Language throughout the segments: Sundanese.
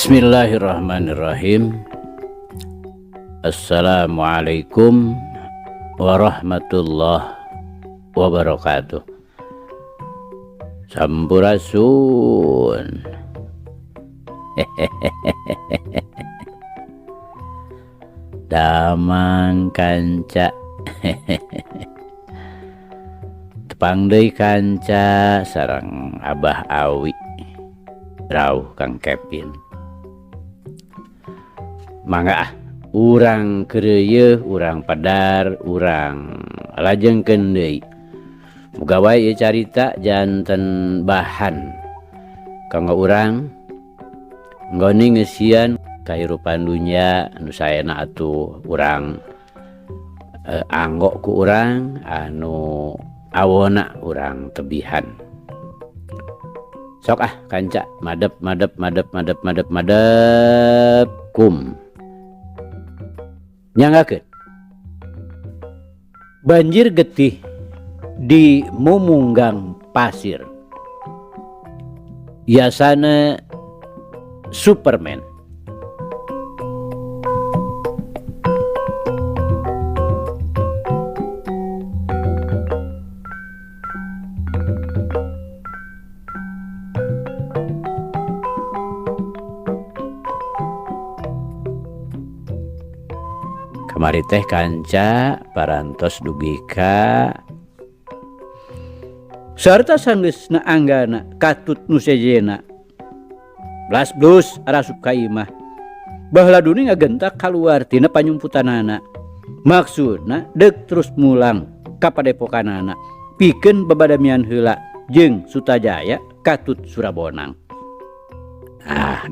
Bismillahirrahmanirrahim. Assalamualaikum warahmatullahi wabarakatuh. Sampurasun. Damang kanca. Tepang deui kanca sareng Abah Awi. Rauh Kang Kevin. Mangga urang keureuh, urang padar, urang lajengkeun deui. Muga wae ieu carita janten bahan kanggo urang nggoni ngeusian kahirupan dunya anu saena atuh urang anggo ku urang anu awona urang tebihan. Sok kanca madep kum. Nyangakeun banjir getih di mumunggang pasir, biasana Superman. Kamari teh kanca parantos dugi ka sarta sanggeusna anggana katut nu sejena blas-blus arasup ka imah. Baheula duni ngagentak kaluar tina panyumputanana. Maksudna deuk terus mulang ka padepokanana pikeun babadamian heula jeung Sutajaya katut Surabonang.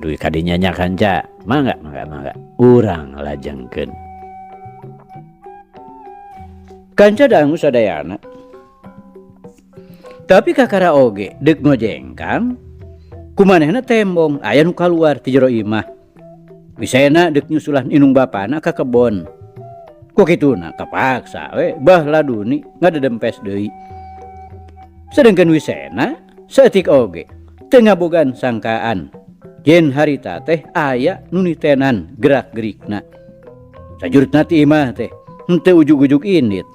Duwi kadinya nya kanca. Mangga. Urang lajengkeun. Kanca dangu sadayana. Tapi kakara oge deuk ngojengkang kumanehna tembong aya nu kaluar ti jero imah. Wisena deuk nyusulan inung bapana ka kebon. Ku kituna kapaksa we baheula duni ngadedempes deui. Sedengkeun wisena saeutik oge teu ngabogan sangkaan yen harita teh aya nu nitenan gerak-gerikna. Sajurutna ti imah teh henteu ujug-ujug indit.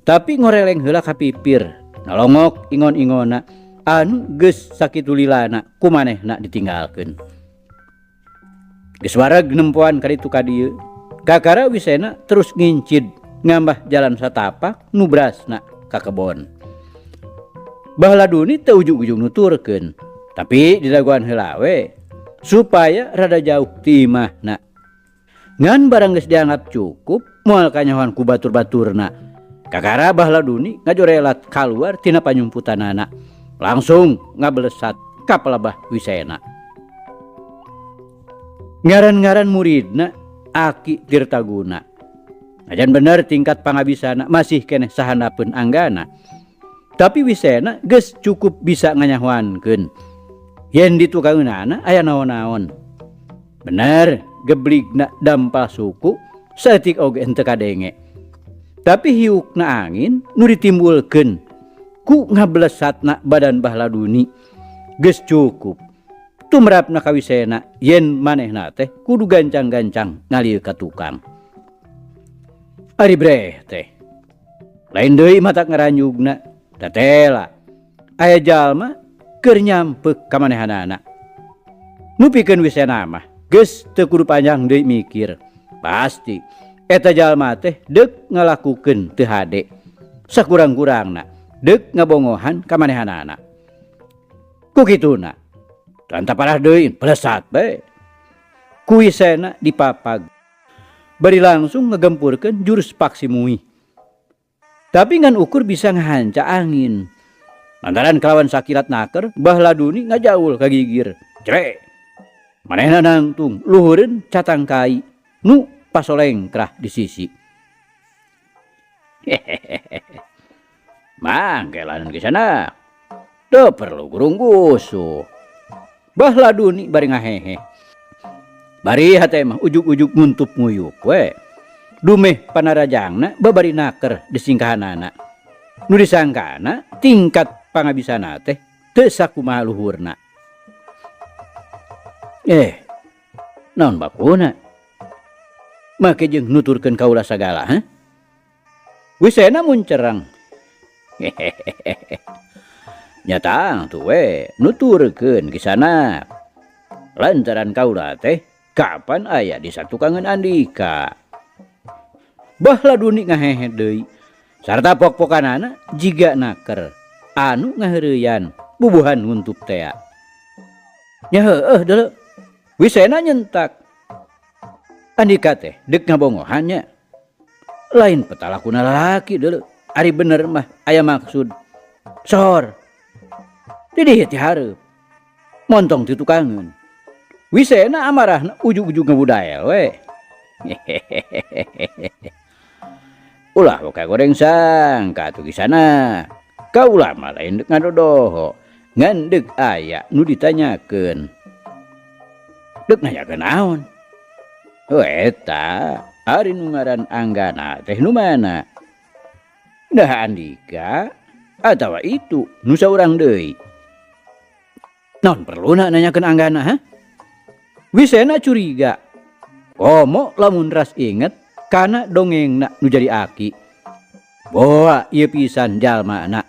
Tapi ngoreleng heula ka pipir, nalongok ingon-ingona anu geus sakitu lilana kumanehna ditinggalkeun. Geus wareg nempoan ka ditu ka dieu, kakara wisena terus ngincid ngambah jalan satapak nu brasna ka kebon. Baheula duni teu ujug-ujug nuturkeun, tapi didaguan heula we supaya rada jauh ti imahna. Ngan barang geus dianggap cukup moal kanyahoan ku batur-baturna. Kakara baheula duni ngajorelat kaluar tina panyumputanana, langsung ngabelesat ka pelebah wisena. Ngaran-ngaran muridna Aki Tirtaguna. Najan bener tingkat pangabisana masih keneh sahandapeun anggana. Tapi wisena geus cukup bisa nganyahoankeun yen ditukangeunana aya naon-naon. Bener gebligna dampal suku saeutik oge henteu kadenge. Tapi hiukna angin nu ditimbulkeun ku ngablesatna badan baheula duni geus cukup tumrapna ka wisena yen manehna teh kudu gancang-gancang ngalieu ka tukang. Ari breh teh lain deui mata ngaranjugna tatela aya jalma keur nyampeuk ka manehanana. Nu pikeun wisena mah geus teu kudu panjang deui mikir, pasti eta jalma teh deuk ngalakukeun teu hade. Sakurang-kurangna deuk ngabongohan ka manehanana. Ku kituna tanta parah deui pelesat bae. Ku wisena dipapag. Bari langsung ngagempurkeun jurus paksimui. Tapi ngan ukur bisa ngahanca angin. Lantaran kelawan sakilat naker baheula duni ngajaul ka gigir. Jre. Manehna nangtung luhureun catang kai nu pasolengkrah di sisi. Mangkelan ke sana. Teu perlu gurung gusuh. Baheula duni bari ngahehe. Bari hate mah ujug-ujug nguntup nguyuk we. Dumeh panarajangna babari naker di singkahanana. Nu disangkana tingkat pangabisana teh teu sakumaha luhurna. Naon bakuna? Make jeung nuturkeun kaula sagala, ha? Wisena mun cereng. Nyata tuh we nuturkeun kisana. Lantaran kaula teh kapan aya di satukangan Andika. Baheula Duni ngahehe deui. Sarta pok-pokanana jiga naker anu ngaheureuyan bubuhan nguntup tea. Nya heueuh deuleu. Wisena nyentak. Andika teh deuk ngabongohannya. Lain petalakuna lalaki deuleu. Ari bener mah aya maksud. Sor. Didih ti hareup. Montong ti tukangeun. Wisena amarahna ujug-ujug ngebudael we. Ulah boka goreng sangka atuh kisana. Kaula mah lain deuk ngadodoho. Ngan deuk aya nu ditanyakeun. Deuk nanyakeun naon? Eta ari nu ngaran Anggana teh nu mana? Dah Andika atawa itu nu saurang deui? Naon perluna nanyakeun Anggana, ha? Wisena curiga. Komo lamun ras inget kana dongengna nu jadi aki. Boa ieu pisan jalmana.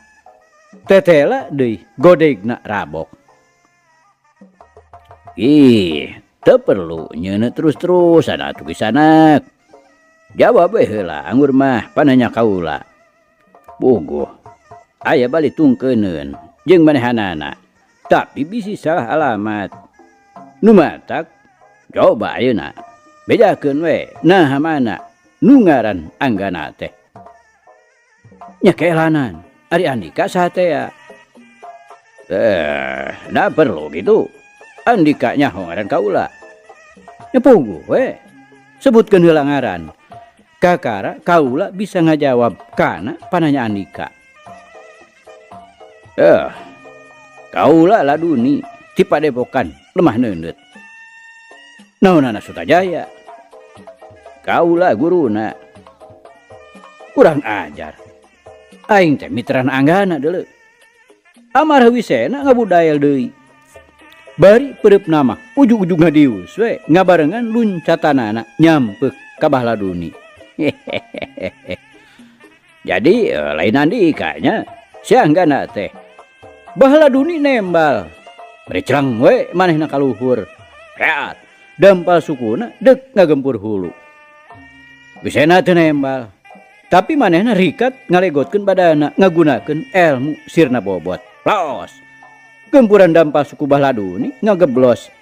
Tetela deui godegna rabok. Ih, teu perlu nyeuneu terus-terusan atuh kisanak. Jawab we heula anggur mah pananya kaula. Bogoh. Aya bali tungkeuneun jeung manehanana. Tapi bisi salah alamat. Nu matak coba ayeuna bedakeun we naha mana nu ngaran Anggana teh. Nya keelanan ari Andika saha tea. Da perlu gitu. Andika nyaho ngaran kaula. Nya puguh we. Sebutkeun heula ngaran. Kakara kaula bisa ngajawab kana pananya Andika. Kaula Laduni ti Padepokan lemah neundeut. Naonana Sutajaya? Kaula guruna. Kurang ajar. Aing teh mitran Anggana deuleu. Amarah Wisena ngabudael deui. Bari peureupna nama ujug-ujug ngadius we ngabarengan luncatanana nyampeuk ka Bahladuni. Jadi lain Andika nya si Anggana teh. Bahladuni nembal. Bari cereng we manehna ka luhur. Reat. Dampal sukuna deuk ngagempur hulu. Wisena teu nembal. Tapi manehna rikat ngalegotkeun badana ngagunakeun elmu sirna bobot. Laos. Gempuran dampal suku Bahladuni ngageblos.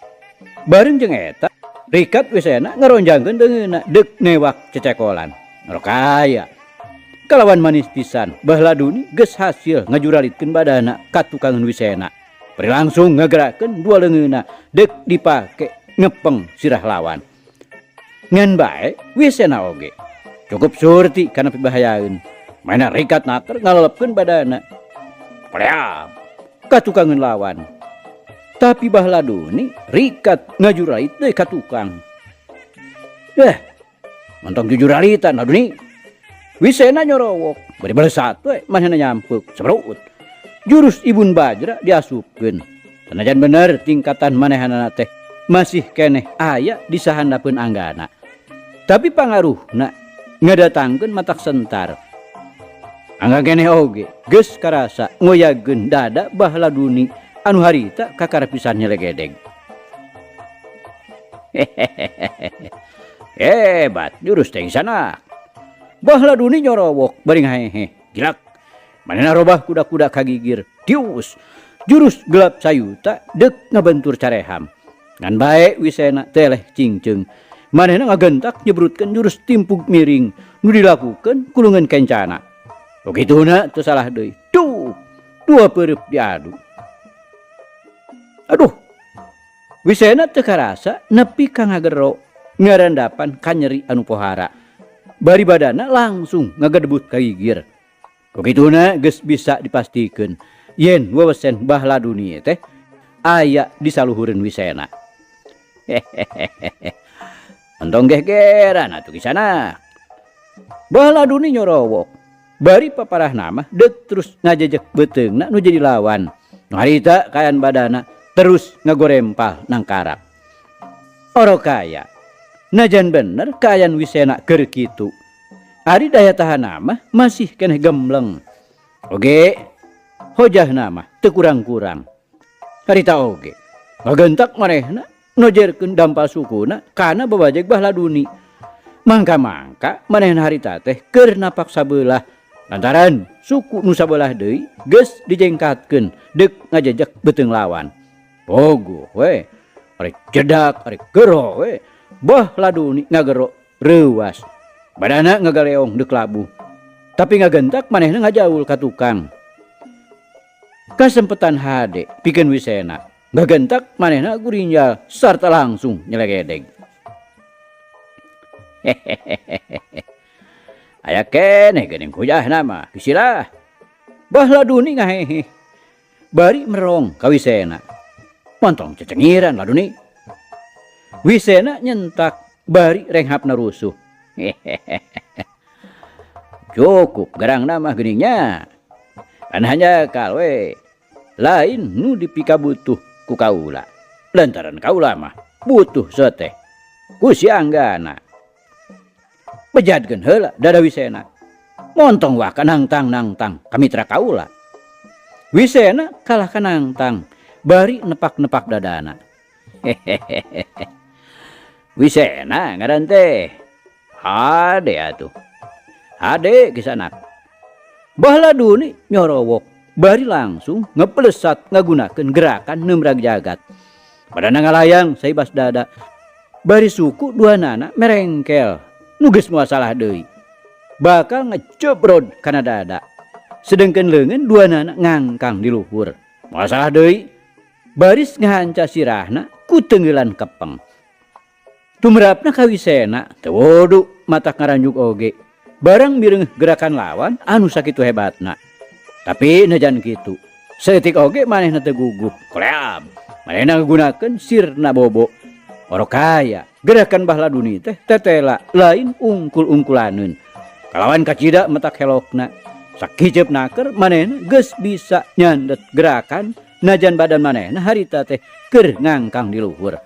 Bareng jeung eta rikat Wisena ngaronjangkeun deungeunna deuk newak cecekolan. Rokaya. Kalawan manis pisan Bahladuni geus hasil ngajuralitkeun badana ka tukangan Wisena. Bari langsung ngagerakeun dua leungeunna deuk dipake ngepeng sirah lawan. Ngan bae Wisena oge cukup surti kana pibahayaeun. Maena rikat naker ngalelepkeun badana. Pleam ka tukangan lawan. Tapi Bahladuni rikat ngajuralit deui ka tukang. Montong jujuralitan Laduni. Wisena nyorowok, bari balesat we manehna nyampeuk sabreut. Jurus Ibun Bajra diasupkeun. Sanajan bener tingkatan manehanana teh masih keneh aya di sahandapeun Anggana. Tapi pangaruhna ngadatangkeun matak sentar. Angga keneh oge geus karasa ngoyageun dada Bahladuni anu harita kakarapisan nyelegedeg. Hebat jurus teh sana. Bahladuni nyorowok bari ngahehe. Gilak. Manehna robah kuda-kuda kagigir. Tius. Jurus gelap sayuta deuk ngabentur careham. Ngan bae Wisena teleh cingceung. Manehna ngagentak nyebrutkeun jurus timpug miring nu dilakukeun kulungan kencana. Begituna teu salah deui. Tuh. Dua peureup diadu. Aduh. Wisena teu karasa nepi ka ngagero ngarandapan ka nyeri anu pohara. Bari badana langsung ngagedebut ka gigir. Begituna geus bisa dipastikeun yen wewesen Bahladuni teh aya di saluhureun Wisena. Ontong gegeran atuh kisana. Bahladuni nyorowok. Bari paparahna mah deuk terus ngajejek beuteungna nu jadi lawan. Nu harita kayan badana terus ngagorempal nang karak. oro kaya najan bener kayan Wisena keur kitu ari daya tahan mah masih keneh gembleng oge hojah nama teu kurang-kurang harita oge ngagentak manehna nojerkeun dampal sukuna kana babajeg Bahladuni mangka-mangka manehna harita teh keur napak sabelah lantaran suku nu sabelah deui geus dijengkatkeun deuk ngajejek beuteung lawan pogo we arek jedak arek gero we Bahladuni ngagero reuas badana ngagaleong deuk labuh tapi ngagentak manehna ngajaul ka tukang kasempetan hade pikeun Wisena ngagentak manehna gurinjal sarta langsung nyelegedeg aya keneh geuning hujah nama bisilah Bahladuni ngahehe bari merong ka Wisena montong cecengiran Laduni Wisena nyentak bari renghapna rusuh cukup garang nama geuningnya kan hanya kalwe lain nu dipika butuh ku kaula lantaran kaula mah butuh soteh ku si Anggana bejadkeun heula dada Wisena montong wah kanangtang-nangtang ka mitra kaula Wisena kalah kanangtang bari nepak-nepak dadana Wisena ngaran teh hade atuh hade kisanak Bahladuni nyorowok bari langsung ngeplesat ngagunakeun gerakan neumrag jagat badana ngalayang saibas dada bari suku duanana merengkel nu geus moal salah deui bakal ngecebrod kana dada sedengkeun leungeun duanana ngangkang di luhur moal salah deui baris ngahanca sirahna ku teunggelan kepeng tumrapna ka Wisena teu wodu matak ngaranjuk oge barang mireng gerakan lawan anu sakitu hebatna tapi najan kitu saeutik oge manehna teu gugup koleab manehna ngagunakeun sirna bobo oro kaya gerakan Bahladuni teh tetela lain ungkul-ungkulaneun kalawan kacida metak helokna sakijep naker manehna geus bisa nyandet gerakan najan badan manehna harita teh keur ngangkang di luhur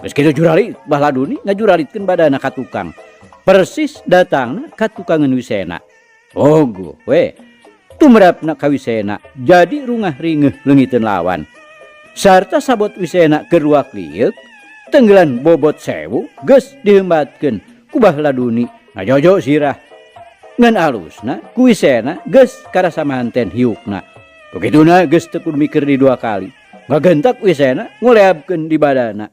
geus kitu juralit Bahladuni ngajuralitkeun badanna ka tukang persis datangna ka tukangeun Wisena ogo we tumrapna ka Wisena jadi rungah ringeuh leungiteun lawan sarta sabot Wisena keur ruak liuk tenggelan bobot 1000 geus dihembatkeun ku Bahladuni ngajojo sirah ngan alusna ku Wisena geus karasa manten hiukna begituna geus teu kudu mikir di dua kali ngagentak Wisena ngoleabkeun di badana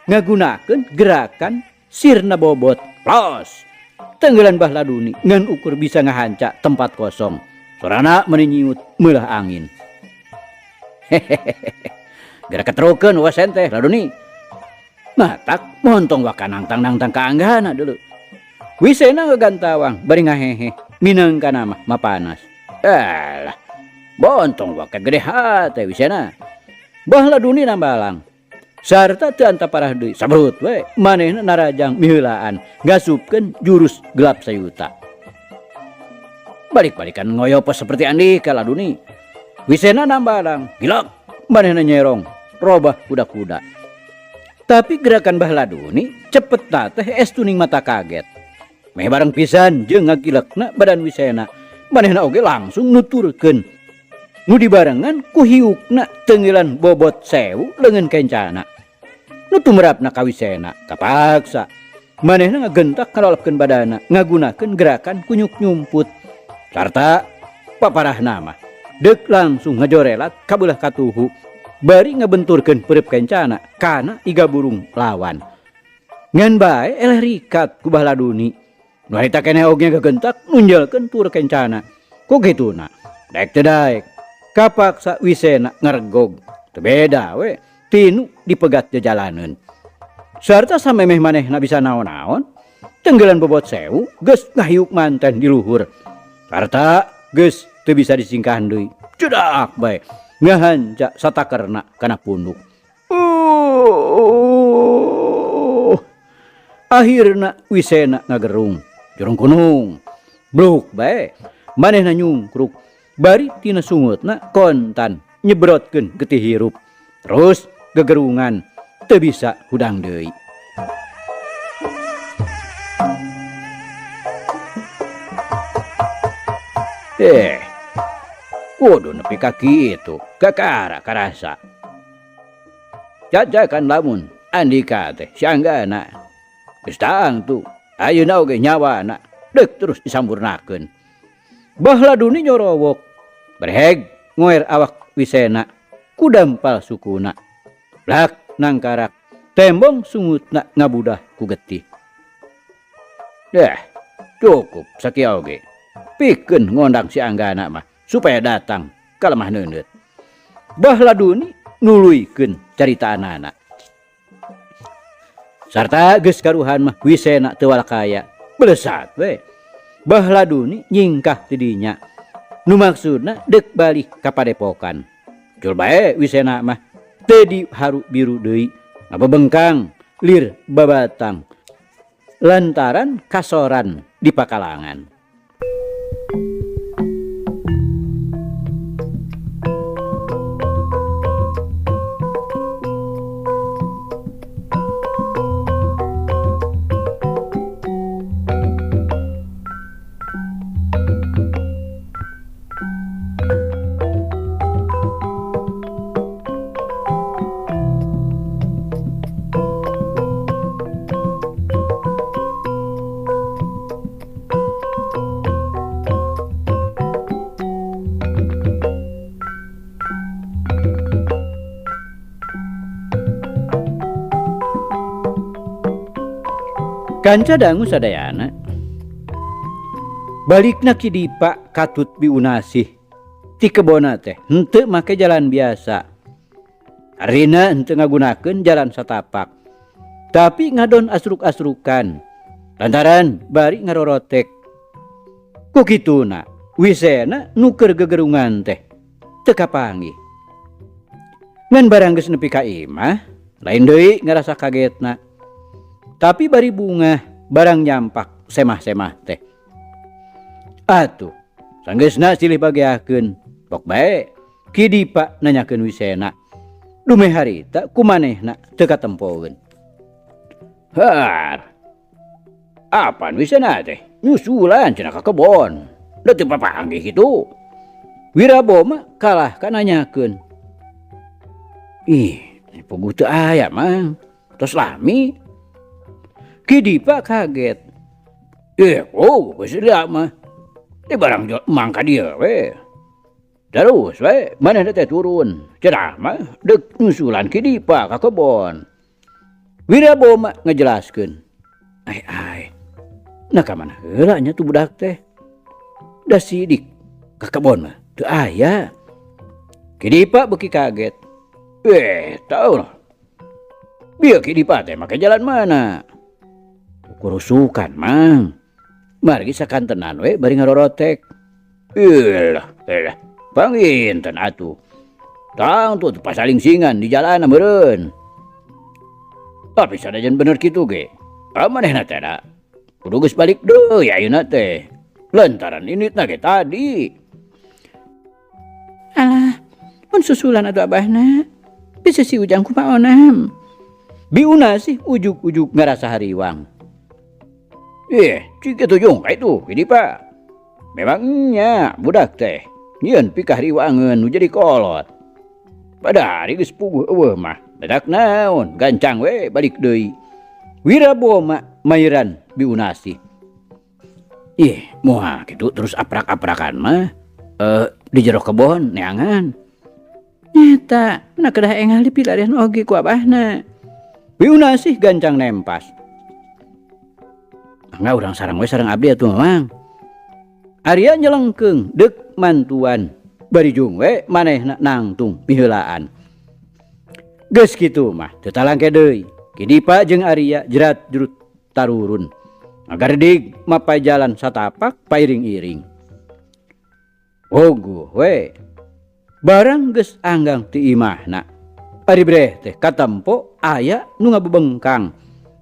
ngagunakeun gerakan sirna bobot los tenggelan Bahladuni ngan ukur bisa ngahanca tempat kosong sorana meninyiut meulah angin gerak keterukeun wasen teh Laduni matak montong wakanangtang-nangtang ka Anggana dulu Wisena ngagantawang bari ngahehe minangkana mah mapanas alah bontong waka gede hate Wisena Bahladuni nambalang sarta teu antaparah deui sabrut we manehna narajang miheulaan ngasupkeun jurus gelap sayuta balik-balikan ngoyopos seperti andika Laduni Wisena nambalang gilak manehna nyerong robah kuda-kuda tapi gerakan Bahladuni cepet teh estuning mata kaget meh bareng pisan jeung ngagilekna badan Wisena manehna oge langsung nuturkeun nu dibarengan ku hiukna tenggelan bobot 1000 leungeun kencana nu tumrapna ka Wisena kapaksa manehna ngagentak ngalolkeun badana ngagunakeun gerakan kunyuk nyumput sarta paparahna mah deuk langsung ngajorelat ka beulah katuhu bari ngabenturkeun pereup kencana kana iga burung lawan ngan bae eleh rikat ku Bahladuni nu harita keneh oge ngagentak nunjalkeun tur kencana ku kituna daek teu daek kapaksa Wisena ngargog teu beda we tinu dipegat jalaneun sarta samemeh manehna bisa naon-naon tenggelan bobot 1000 geus ngahiuk manten di luhur sarta geus teu bisa disingkahan deui cedak bae ngahanca satakerna kana punduk akhirna Wisena ngagerung jurung kunung bluk bae manehna nyungkruk bari tina sungutna kontan nyebrotkeun getih hirup terus gegerungan teu bisa hudang deui Eh, kudu nepi kaki itu, kakara karasa. Jajakan lamun andika teh sianggana. Geus taang tuh, ayeuna oge nyawana deuk terus disampurnakeun. Baheula duni nyorowok, berheg ngoer awak Wisena ku dampal sukuna. Lak nangkarak tembong sungutna ngabudah ku getih. Cukup sakieu oge. Pikeun ngondang si Anggana mah supaya datang ka lemah neuneut. Baheula duni nuluykeun caritaanana. Sarta geus karuhan mah Wisena teu walakaya. Belesat we. Baheula duni nyingkah ti dinya. Nu maksudna deuk balik ka padepokan. Jul bae Wisena mah teu diharu biru deui, ngabebengkang lir babatang. Lantaran kasoran di pakalangan. Kanca dangu sadayana. Balikna ki Dipa katut biunasih ti kebona teh henteu make jalan biasa. Arina henteu ngagunakeun jalan satapak, tapi ngadon asruk-asrukan lantaran bari ngarorotek. Ku kituna Wisena nuker gegerungan teh teu kapanggih. Ngan barang geus nepi ka imah, lain deui ngarasa kagetna. Tapi bari bunga barang nyampak semah-semah teh. Atuh, sanggeusna silih bageakeun. Pok bae ki Dipa nanyakeun Wisena. Dumeh harita kumanehna teu katempoeun. Har. Apaan Wisena teh? Nyusulan cenah ka kebon. Da teu papanggih kitu. Wiraboma kalah ka nanyakeun. Ih, puguh teu aya mang. Tos lami. Ki Dipa kaget. Geus lia mah. Teh barang mangka dia we. Terus we, manehna teh turun. Cenah mah deuk nyusulan Ki Dipa ka kebon. Wiraboma ngajelaskeun. Ai. Nah ka mana heula nya tu budak teh? Da sidik ka kebon mah teu aya. Ki Dipa beuki kaget. Tau lah. Bieu Ki Dipa teh make jalan mana? Kurusukan mang. Margi sakantenan we bari ngarorotek. Ilah. Panginten atuh. Tang tuh pasaling singan di jalan meureun. Tapi sanajan bener kitu ge. Manehna teh da kudu geus balik deui ayeuna teh. Lantaran initna ge tadi. Alah, mun susulan atuh abahna. Bisa si Ujang kumaha onam. Biuna sih ujuk-ujuk ngarasa hariwang. Cik itu jung itu Ki Dipa. Memangnya budak teh nyieun pikah riwangeun nu jadi kolot. Padahal geus puguh eueuh mah dadak naon gancang we balik deui. Wiraboma mairan biunasi. Moal kitu terus aprak-aprakan mah di jero kebon neangan. Nyata, na kedah engal dipilarian oge ku abahna. Biunasi gancang nempas. Angga urang sareng we sareng abdi atuh Mang. Arya nyelengkeung deuk mantuan. Bari jung we manehna nangtung miheulaan. Geus kitu mah teu talangke deui. Ki Dipa jeung Arya jerat-jerut tarurun. Ngagardig mapai jalan satapak pairing-iring. Oguh we. Barang geus anggang ti imahna. Ari breh teh katempo aya nu ngabebengkang.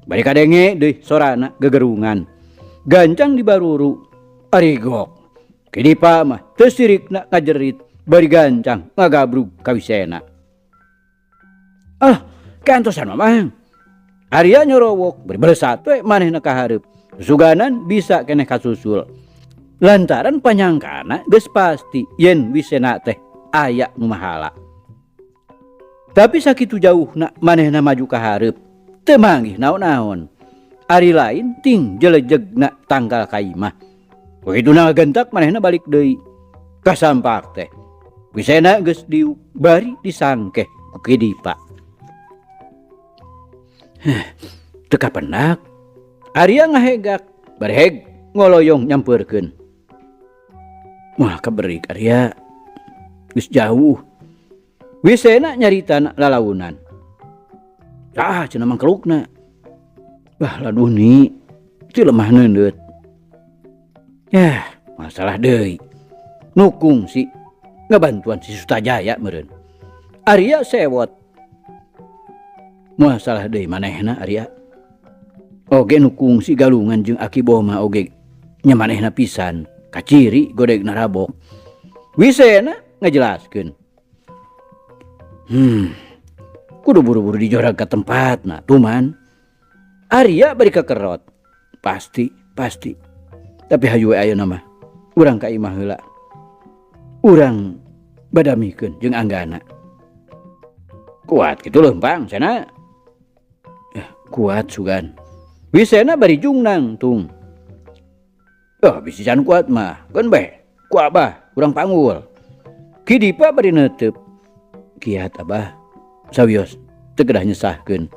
Bari kadenge deui sorana gegerungan. Gancang dibaruru. Ari gok. Ki Dipa mah teu sirikna ngajerit bari gancang ngagabrug ka Wisena. Kantosan Mamang. Arya nyorowok bari belesat we manehna ka hareup. Suganan bisa keneh kasusul. Lantaran panyangkana geus pasti yen Wisena teh aya nu mahala. Tapi sakitu jauhna manehna maju ka hareup teu manggih naon-naon. Ari lain ting jelejegna tanggal ka imah. Kuituna gentak manehna balik deui ka sampak teh. Wisena geus diuk bari disangkeh ku Kidipa. Teu kapendak. Arya ngahegak bareheg ngoloyong nyampeurkeun. Wah kaberik Arya geus jauh. Wisena nyaritana lalaunan. Cenah mangkelukna. Bah laduh ni teu lemah neundeut. Yah, masalah deui. Nukung si ngabantuan si Sutajaya meureun. Arya sewot. Masalah deui manehna Arya. Oge nukung si galungan jeung Aki Boma oge nya manehna pisan. Kaciri godegna rabok. Wisena ngajelaskeun. Kudu buru-buru dijorag ke tempatna tuman. Arya bari kekerot. Pasti. Tapi hayu ayeuna mah urang ka imah heula. Urang badamikeun jeung anggana. Kuat kitu leumpang cenah. Kuat sugan. Wisena bari jungnang tung. Bisi can kuat mah. Keun beh ku Abah urang panggul. Kidipa bari neuteup. Kiat Abah sawios teu kedah nyesahkeun.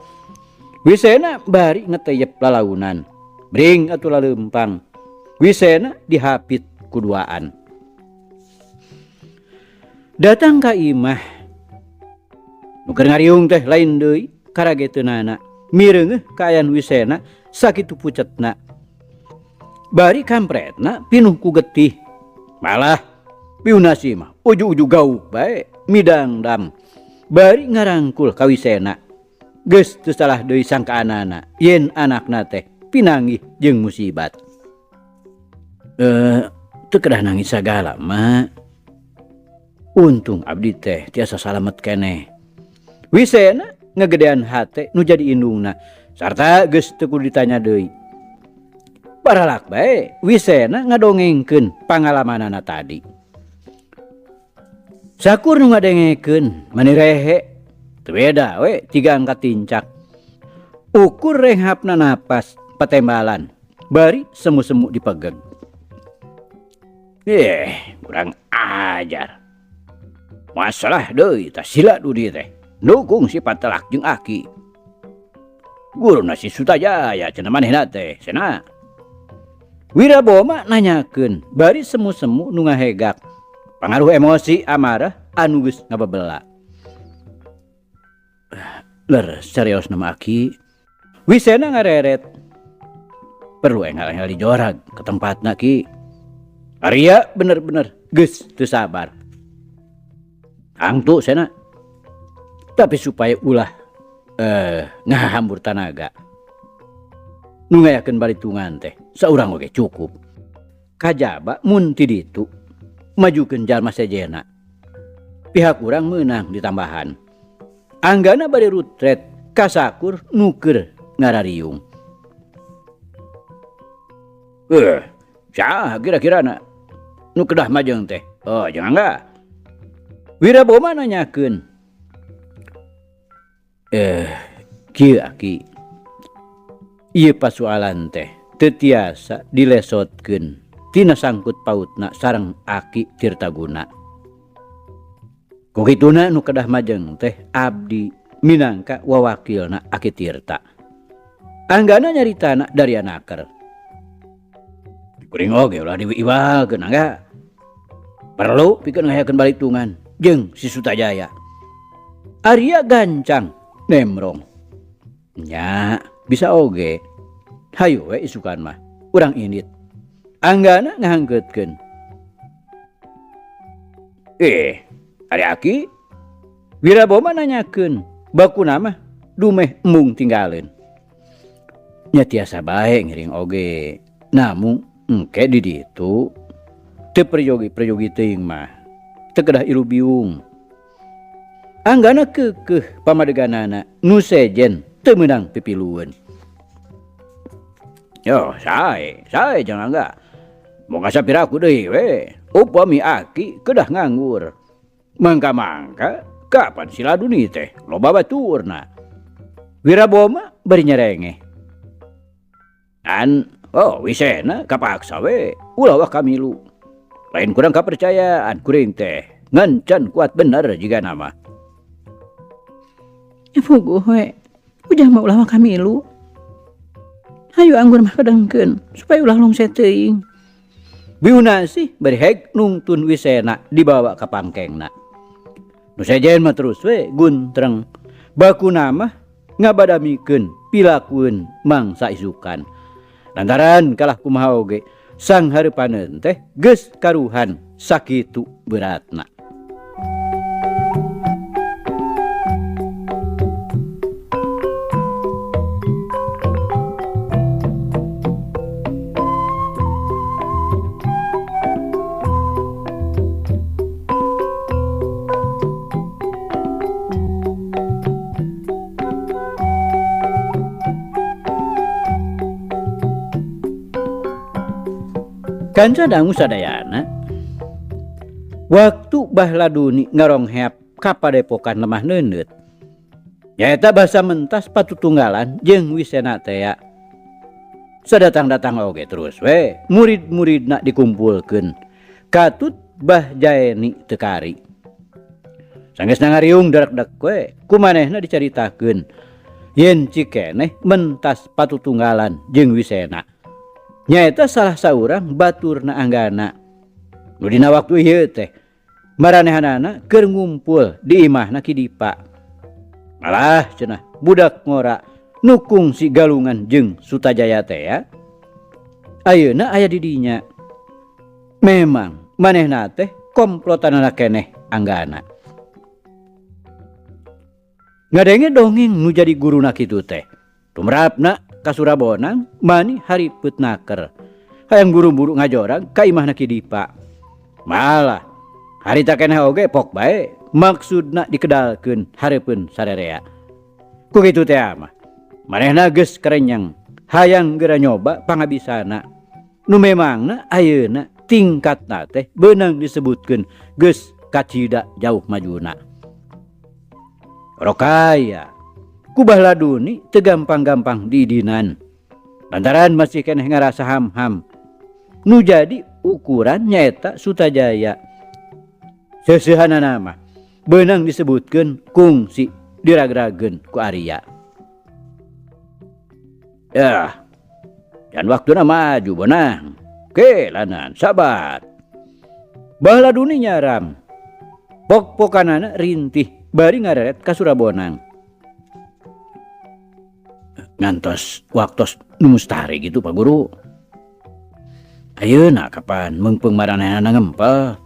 Wisena bari ngeteyep lalaunan. Bring atuh laleumpang. Wisena dihapit kuduaan. Datang ka imah. Nu keur ngariung teh lain deui karageteunana. Mireungeuh kaayaan Wisena sakitu pucetna. Bari kampretna pinuh ku getih. Malah piuna si mah uju-uju gauk bae midangdam. Bari ngarangkul ka Wisena. Geus teu salah deui sangkaanana yen anakna teh pinanggih jeung musibat. Teu kedah nangis sagala mak. Untung abdi teh tiasa salamet keneh. Wisena ngagedean hate nu jadi indungna sarta geus teu kudu ditanya deui. Paralak bae Wisena ngadongengkeun pangalamanana tadi. Sakur nu ngadengekeun manirehe teu beda we tiga angkat tincak. Ukur renghapna napas patembalan bari semu-semu dipegeg. Kurang ajar. Masalah deui tah sila dudi teh. Dukung si Patelak jeung Aki. Guruna si Sutajaya cenah manehna teh, cenah. Wiraboma nanyakeun bari semu-semu nu ngahegak. Pangaruh emosi amarah anu geus ngababela. Ler serius nama Aki. Wisena ngareret. Perlu enggal-enggal dijorag ke tempatna Ki. Arya bener-bener geus teu sabar. Angtu sena. Tapi supaya ulah ngahambur tanaga. Nu ngayakeun balitungan teh saurang oge cukup. Kajaba mun ti ditu majukeun jalma sejena. Pihak urang meunang ditambahan. Anggana bari rutret kasakur nuker ngarariung. Saha kira-kirana nu kedah majeng teh? Jangan enggak. Wiraboma nanyakeun. Kieu Aki. Ieu pasoalan teh teu tiasa dilesotkeun tina sangkut pautna sareng Aki Tirtaguna. Kukituna nu kedah majeng teh abdi minangka wawakilna Aki Tirta. Anggana nyaritana dari anaker. Kuring oge ulah diiwalkeun angga. Perlu pikeun ngayakeun balitungan jeung si Sutajaya. Arya gancang nemrong. Nya bisa oge. Hayu we isukan mah urang indit. Anggana ngahangkeutkeun. Ari Aki, Wiraboma nanyakeun, bakuna mah dumeh embung tinggaleun. Nya tiasa bae ngiring oge. Namun engke di ditu teu peryogi teuing mah. Teu kedah ilu biung. Anggana keukeuh pamadeganana nu sejen teu meunang pipilueun. Yo, sae jangan enggak. Moga sapiraku deui we, upami aki kedah nganggur. Mangka-mangka kapan si laduni teh loba baturna. Wiraboma bari nyerengeh. Wisena kapaksa we, ulah wah kamilu. Lain kurang kapercayaan kuring teh, ngancan kuat bener jika nama. Ya fuguh we, ujang mah ulah kami lu. Hayu anggur mah kadengkeun supaya ulah longset teuing. Biuna sih bari hek nungtun Wisena dibawa ka pangkengna. Nu sejen mah terus we guntreng. Bakuna mah ngabadamikeun pilakueun mangsa isukan. Lantaran kalah kumaha oge sang hareupaneun teh geus karuhan sakitu beratna. Kanca dangu sadayana, waktu Bahladuni ngaronghep ka padepokan lemah neuneut. Nyaeta basa mentas patutunggalan jeung Wisena teh. Sadatang-datang oge terus we murid-muridna dikumpulkeun. Katut Bah Jaeni teu kari. Sanggeusna ngariung darak-dak we kumanehna dicaritakeun yen cikeneh mentas patutunggalan jeung Wisena. Nyaeta salah saurang baturna anggana. Nu dina waktu ieu teh maranehanana keur ngumpul di imahna Ki Dipa. Malah cenah budak ngora nu kungsi galungan jeung Sutajaya teh ayeuna aya di dinya. Memang manehna teh komplotanana keneh anggana. Ngadenge dongeng nu jadi guruna kitu teh. Tumrapna ka Surabonang mani hariput naker. Hayang buru-buru ngajorang ka imahna Ki Dipa. Malah harita keneh oge pok bae maksudna dikedalkeun hareupeun sarerea. Ku kitu teh mah manehna geus karenyang hayang geura nyoba pangabisana. Nu memangna ayeuna tingkatna teh beunang disebutkeun geus kacida jauh majuna. Rokaya ku Bahladuni teu gampang-gampang diidinan. Lantaran masih keneh ngarasa ham-ham. Nu jadi ukuran nyaeta Sutajaya. Seusehanana mah beunang disebutkeun kungsi diragrageun ku Arya. Dan waktuna maju bonang. Kelanan sabat. Bahladuni nyaram. Pok-pokanana rintih bari ngareret ka Surabonang. Ngantos waktos nu mustari gitu Pak Guru. Ayeuna kapan meungpeung maranehna ngempel.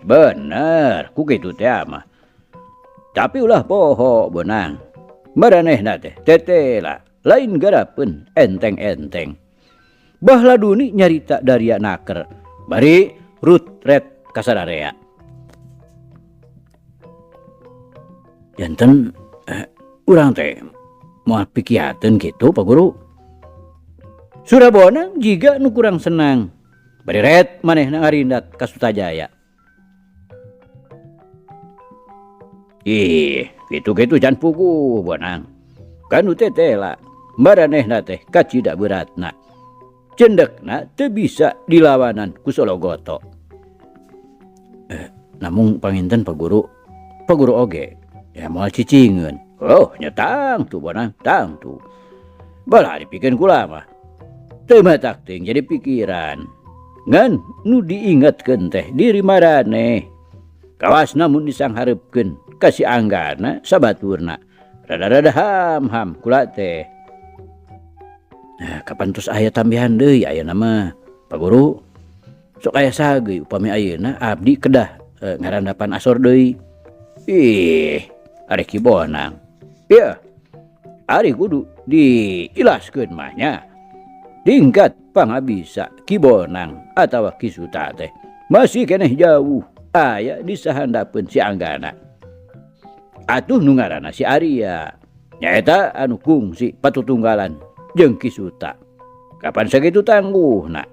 Bener ku kitu teh mah. Tapi ulah poho bonang. Maranehna teh tetela lain garapeun enteng-enteng. Bahladuni nyarita daria naker bari rutret ka sadarea. Janten urang teh moal pikiateun kitu Pak Guru. Surabonang jiga nu kurang senang. Bari ret manehna ngarindat ka Sutajaya. Kitu-kitu can puguh bonang. Kanu teh tela maranehna teh kacida beratna. Cendekna teu bisa dilawanan ku Sologoto. Namung panginten Pak Guru. Pak Guru oge ya moal cicingeun. Nyetang tuh bonang, tang tuh. Balah dipikeun kula mah. Teu matak teuing jadi pikiran. Ngan nu diingetkeun teh diri maraneh. Kawasna mun disangharepkeun ka si anggana sabaturna. Rada-rada ham-ham kula teh. Kapan tos aya tambihan deui ayeuna mah Pak Guru. Sok aya sageui upami ayeuna abdi kedah ngarandapan asor deui. Ari Ki Bonang. Ya, ari kudu diilaskeun mah nya. Tingkat pangabisa Ki Bonang atawa Ki Suta teh masih keneh jauh aya di sahandapeun si anggana. Atuh nu ngaranna si Arya nyaeta anu kungsi patutunggalan jeung Ki Suta. Kapan sakitu tangguhna.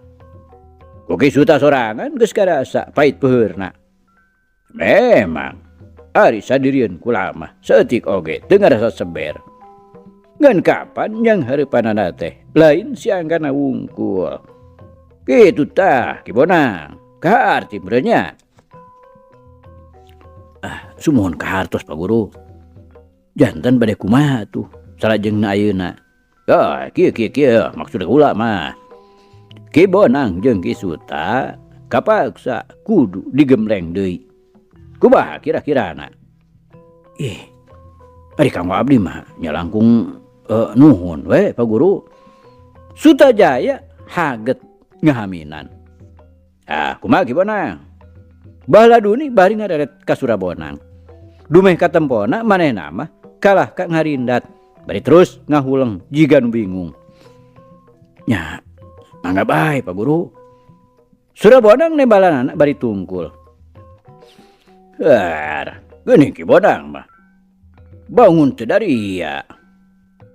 Kuki suta sorangan geus karasa pait peheurna. Memang ari sadirian kula mah seetik oge teu ngarasa seber. Ngan kapan yang hareupanana teh lain si anggana wungkul. Kitu tah Ki Bonang, kaharti berenya. Sumohon kahartos Pak Guru. Janten bade kumaha tuh salajengna ayeuna. Kieu maksud kula mah. Ki Bonang jeung Ki Suta kapaksa kudu digemleng deui. Kumaha kira-kirana? Ari Kang Abdi mah nya langkung nuhun we Pak Guru. Sutajaya haget ngahaminan. Kumaha Ki Bonang? Baheula duni bari ngareret ka Surabonang. Dumeh katempona manehna mah kalah ka ngarindat. Bari terus ngahuleng jiga nu bingung. Nya mangga bae Pak Guru. Surabonang nembalanana bari tungkul. Geuning Ki Bonang mah. Bangun teu dari ieu.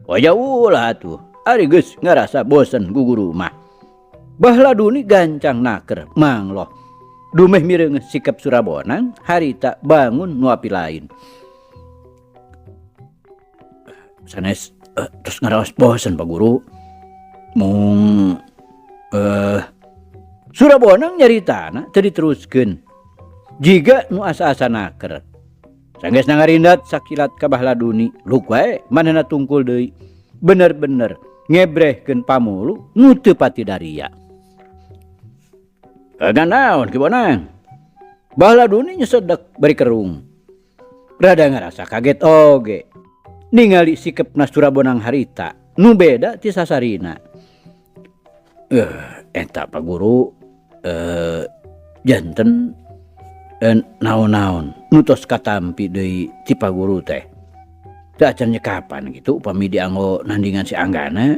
Wajah ulah atuh. Ari geus ngarasa bosen guguru mah. Baheula duni gancang naker mangloh. Dumeh mireung sikap Surabonang harita bangun nu api lain. Sanes terus ngaraos bosen Pak Guru. Mung Surabonang nyaritana teu diteruskeun. Jiga nu asa-asa naker. Sanggeusna ngarindat sakilat ka baheula duni, luk wae manehna tungkul deui. Bener-bener ngebrehkeun pamulu nu teu pati daria. Kagan naon Ki Bonang? Baheula duni nyesedek bari kerung. Rada ngarasa kaget oge. Ningali sikepna Surabonang harita nu beda ti sasarina. Eta Pak Guru janten naon-naon nu tos katampi deui ti Pak Guru teh. Teu acan nyekapan gitu upami dianggo nandingan si Anggana.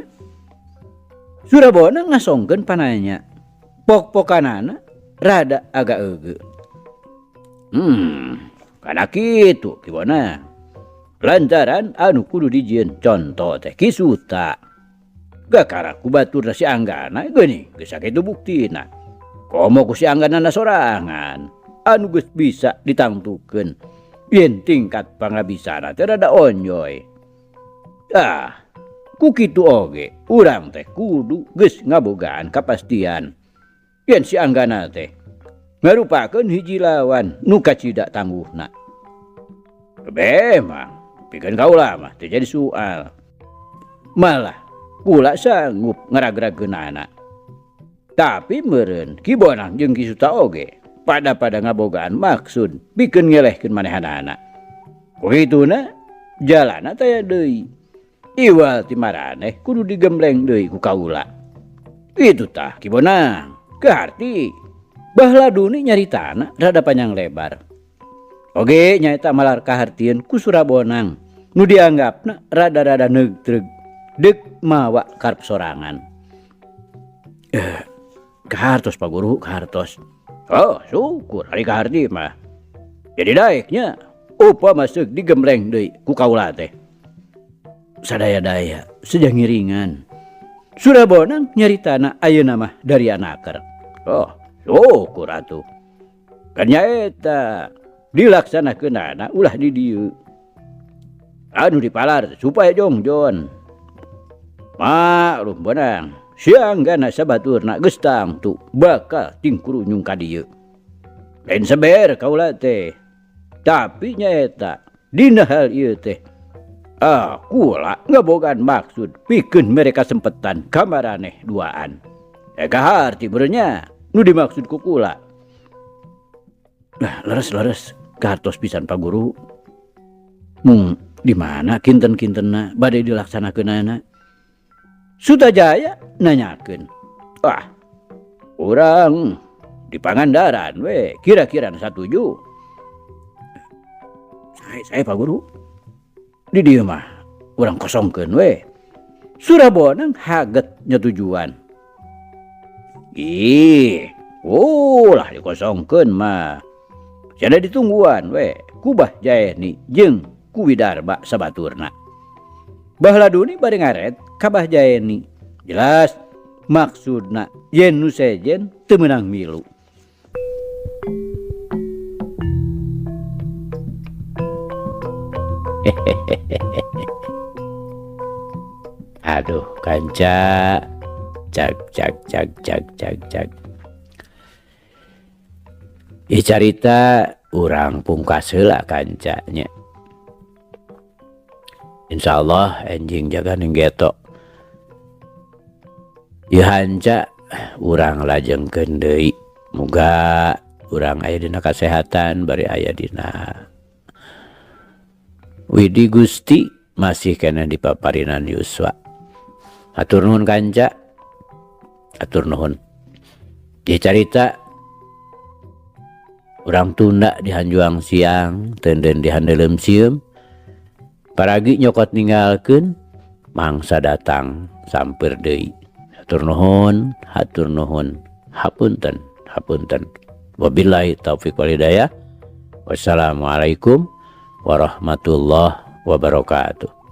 Surabonang ngasongkeun pananya. Pok-pokanana rada agak eugeut. Kana kitu Ki Bonang. Lantaran anu kudu dijieun conto teh Ki Suta. Gakara ku baturna si Anggana geuning geus sakitu buktina. Komo ku si Angganana sorangan anu geus bisa ditangtukeun yen tingkat pangabisana teh rada onjoy. Ku kitu oge urang teh kudu geus ngabogaan kapastian yen si Anggana teh ngarupakeun hiji lawan nu kacida tangguhna. Memang pikeun kaula mah teu jadi soal. Malah kula sanggup ngaragragkeunana. Tapi meureun Ki Bonang jeung Ki Suta oge pada ngabogaan maksud pikeun ngelehkeun manehanana. Kukituna jalana taya deui. Iwal ti maraneh kudu digembleng deui ku kaula. Itu tah Ki Bonang. Kaharti baheula duni nyaritana rada panjang lebar. Oge nyaeta malar kahartieun ku Surabonang nu dianggapna rada-rada neugtreg deuk mawa karep sorangan. Kahartos Pak Guru, kahartos. Syukur ari kaharti mah. Jadi daeknya upama seuk digembleng deui ku kaula teh. Sadaya-daya sedah ngiringan. Surabonang nyaritana ayeuna mah dari anaker. Syukur atuh. Kan nyaeta dilaksanakeunana ulah di dieu. Anu dipalar supaya jongjon. Maklum Bonang, si Anggana sabaturna geus tangtu bakal tingkurunyung ka dieu. Lain seber kaula teh. Tapi nyaeta dina hal ieu teh kula ngabogaan maksud pikeun mereka sempetan ka maraneh duaan. Kaharti beurnya nu dimaksud ku kula. Leres kahartos pisan Pak Guru. Mung di mana kinten-kintenna bade dilaksanakeunana? Sutajaya nanyakeun. Urang di Pangandaran we kira-kira satuju. Saya Pak Guru. Di dieu mah urang kosongkeun we. Surabonang haget nyetujuan. Ulah dikosongkeun mah. Sada ditungguan we kubah Jaeni jeung ku Widarba sabaturna. Baheula duni bari ngaret ka Bah Jaeni. Jelas maksudna yen nu sejen teu meunang milu. Aduh kanca, cak. Carita urang pungkas heula kancanya. Insyaallah enjing jaga ninggeto. Ieu hanca urang lajengkeun deui. Muga urang aya dina kasehatan bari aya dina widi Gusti masih kena dipaparinan yuswa. Atur nuhun kanca. Atur nuhun. Ieu carita urang tunda di Hanjuang siang, tenden di handelem sieum. Paragi nyokot ninggalkeun, mangsa datang samper deui. Hatur nuhun, hapunten. Wabillahi taufiq wal hidayah. Wassalamualaikum warahmatullahi wabarakatuh.